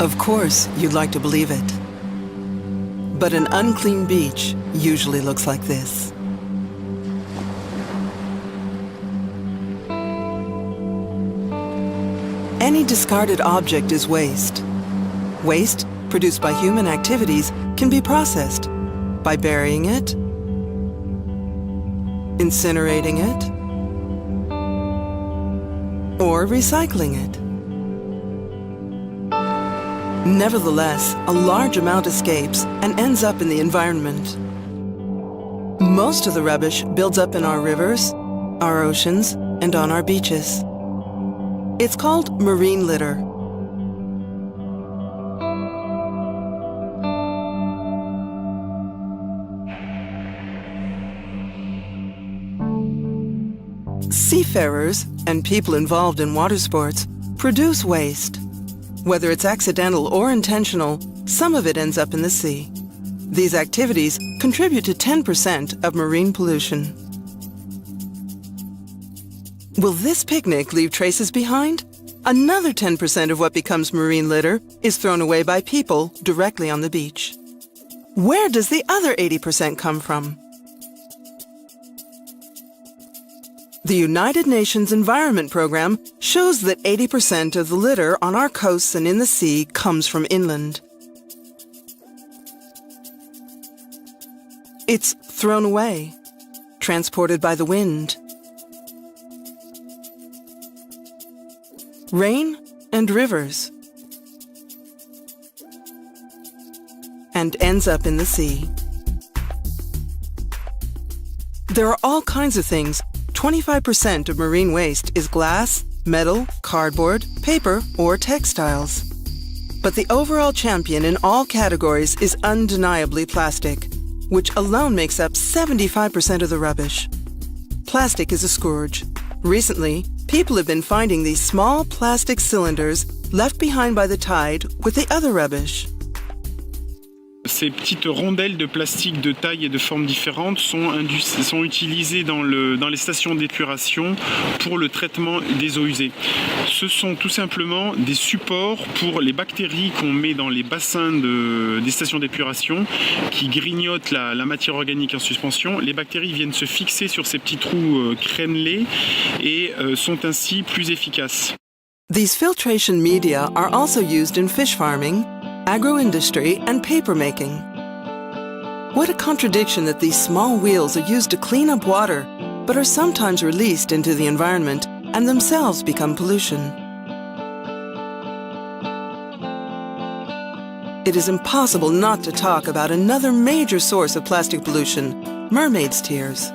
Of course, you'd like to believe it. But an unclean beach usually looks like this. Any discarded object is waste. Waste, produced by human activities, can be processed by burying it, incinerating it, or recycling it. Nevertheless, a large amount escapes and ends up in the environment. Most of the rubbish builds up in our rivers, our oceans, and on our beaches. It's called marine litter. Seafarers and people involved in water sports produce waste. Whether it's accidental or intentional, some of it ends up in the sea. These activities contribute to 10% of marine pollution. Will this picnic leave traces behind? Another 10% of what becomes marine litter is thrown away by people directly on the beach. Where does the other 80% come from? The United Nations Environment Program shows that 80% of the litter on our coasts and in the sea comes from inland. It's thrown away, transported by the wind. Rain and rivers, and ends up in the sea. There are all kinds of things. 25% of marine waste is glass, metal, cardboard, paper, or textiles. But the overall champion in all categories is undeniably plastic, which alone makes up 75% of the rubbish. Plastic is a scourge. Recently, people have been finding these small plastic cylinders left behind by the tide with the other rubbish. Ces petites rondelles de plastique de taille et de formes différentes sont utilisées dans les stations d'épuration pour le traitement des eaux usées. Ce sont tout simplement des supports pour les bactéries qu'on met dans les bassins des stations d'épuration qui grignotent la matière organique en suspension. Les bactéries viennent se fixer sur ces petits trous crénelés et sont ainsi plus efficaces. These filtration media are also used in fish farming, agro-industry, and paper making. What a contradiction that these small wheels are used to clean up water, but are sometimes released into the environment and themselves become pollution. It is impossible not to talk about another major source of plastic pollution, mermaids' tears.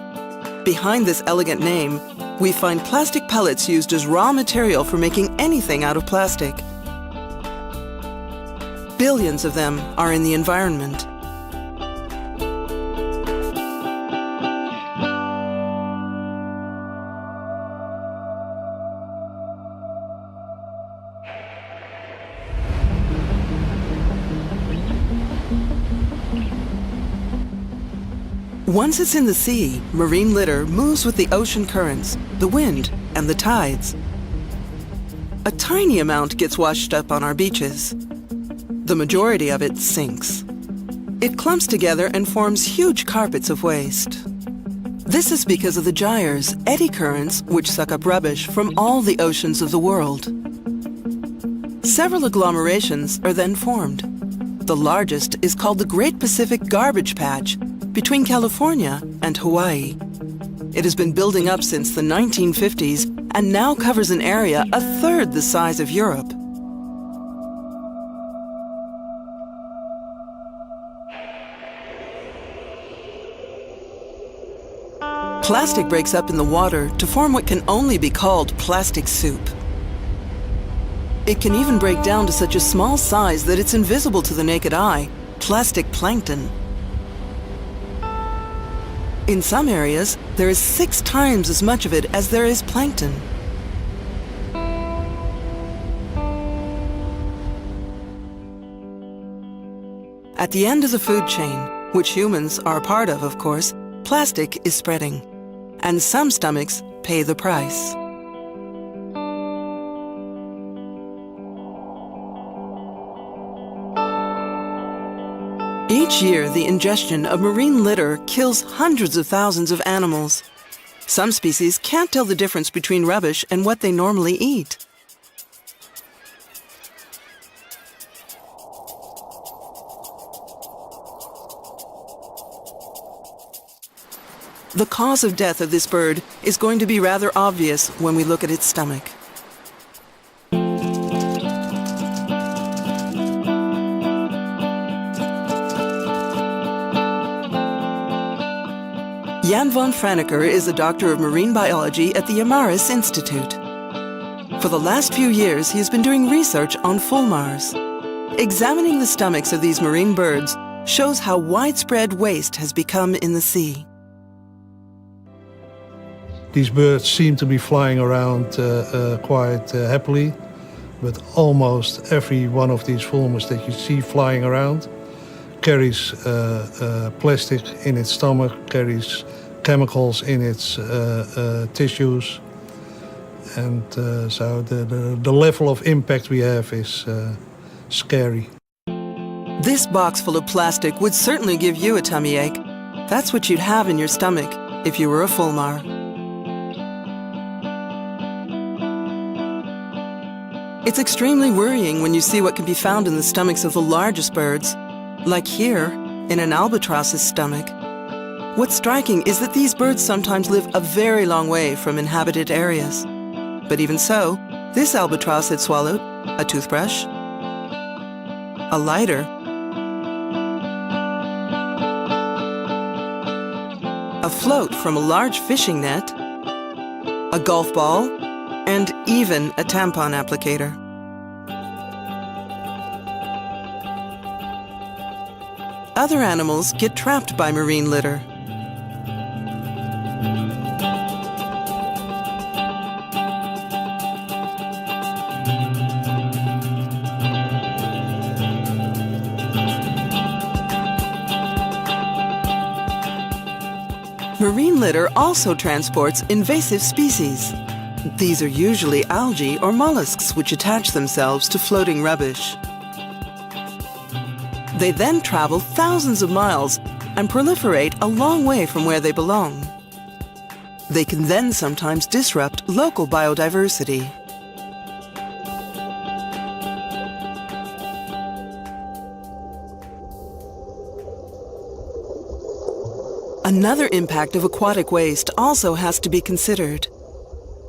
Behind this elegant name, we find plastic pellets used as raw material for making anything out of plastic. Billions of them are in the environment. Once it's in the sea, marine litter moves with the ocean currents, the wind, and the tides. A tiny amount gets washed up on our beaches. The majority of it sinks. It clumps together and forms huge carpets of waste. This is because of the gyres, eddy currents, which suck up rubbish from all the oceans of the world. Several agglomerations are then formed. The largest is called the Great Pacific Garbage Patch between California and Hawaii. It has been building up since the 1950s and now covers an area a third the size of Europe. Plastic breaks up in the water to form what can only be called plastic soup. It can even break down to such a small size that it's invisible to the naked eye, plastic plankton. In some areas, there is 6 times as much of it as there is plankton. At the end of the food chain, which humans are a part of course, plastic is spreading. And some stomachs pay the price. Each year, the ingestion of marine litter kills hundreds of thousands of animals. Some species can't tell the difference between rubbish and what they normally eat. The cause of death of this bird is going to be rather obvious when we look at its stomach. Jan von Franeker is a doctor of marine biology at the Amaris Institute. For the last few years, he has been doing research on fulmars. Examining the stomachs of these marine birds shows how widespread waste has become in the sea. These birds seem to be flying around quite happily, but almost every one of these fulmars that you see flying around carries plastic in its stomach, carries chemicals in its tissues, and so the level of impact we have is scary. This box full of plastic would certainly give you a tummy ache. That's what you'd have in your stomach if you were a fulmar. It's extremely worrying when you see what can be found in the stomachs of the largest birds, like here, in an albatross's stomach. What's striking is that these birds sometimes live a very long way from inhabited areas. But even so, this albatross had swallowed a toothbrush, a lighter, a float from a large fishing net, a golf ball, and even a tampon applicator. Other animals get trapped by marine litter. Marine litter also transports invasive species. These are usually algae or mollusks which attach themselves to floating rubbish. They then travel thousands of miles and proliferate a long way from where they belong. They can then sometimes disrupt local biodiversity. Another impact of aquatic waste also has to be considered.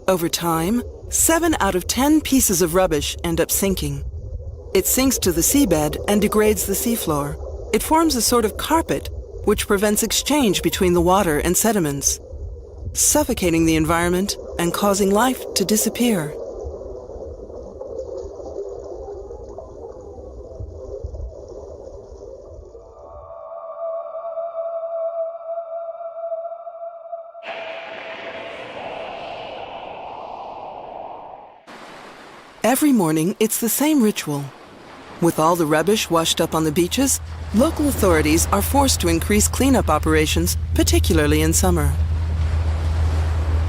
Over time, 7 out of 10 pieces of rubbish end up sinking. It sinks to the seabed and degrades the seafloor. It forms a sort of carpet, which prevents exchange between the water and sediments, suffocating the environment and causing life to disappear. Every morning, it's the same ritual. With all the rubbish washed up on the beaches, local authorities are forced to increase cleanup operations, particularly in summer.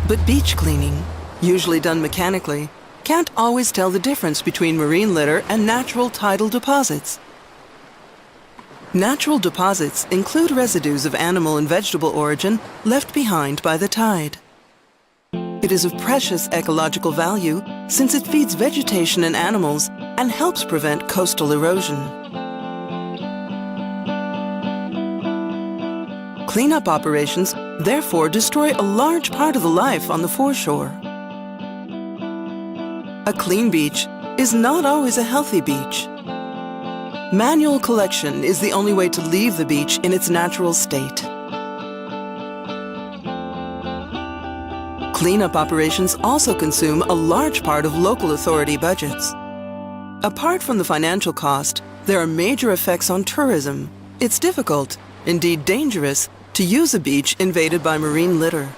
But beach cleaning, usually done mechanically, can't always tell the difference between marine litter and natural tidal deposits. Natural deposits include residues of animal and vegetable origin left behind by the tide. It is of precious ecological value since it feeds vegetation and animals and helps prevent coastal erosion. Cleanup operations therefore destroy a large part of the life on the foreshore. A clean beach is not always a healthy beach. Manual collection is the only way to leave the beach in its natural state. Cleanup operations also consume a large part of local authority budgets. Apart from the financial cost, there are major effects on tourism. It's difficult, indeed dangerous, to use a beach invaded by marine litter.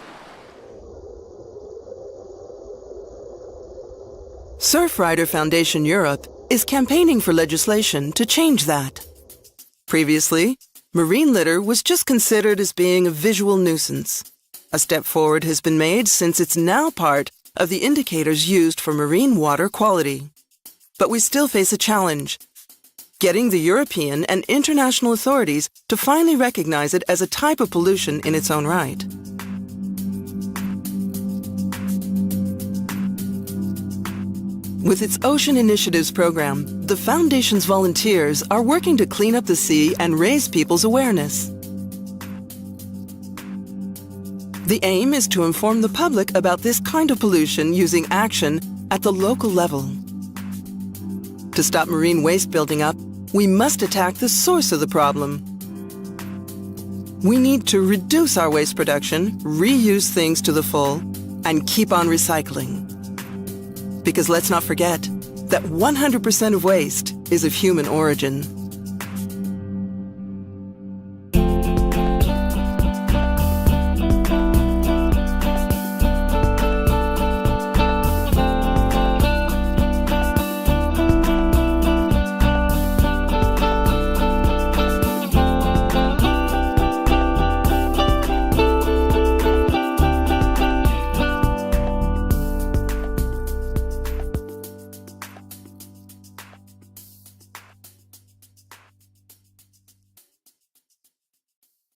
Surfrider Foundation Europe is campaigning for legislation to change that. Previously, marine litter was just considered as being a visual nuisance. A step forward has been made since it's now part of the indicators used for marine water quality. But we still face a challenge. getting the European and international authorities to finally recognize it as a type of pollution in its own right. With its Ocean Initiatives program, the Foundation's volunteers are working to clean up the sea and raise people's awareness. The aim is to inform the public about this kind of pollution using action at the local level. To stop marine waste building up, we must attack the source of the problem. We need to reduce our waste production, reuse things to the full, and keep on recycling. Because let's not forget that 100% of waste is of human origin.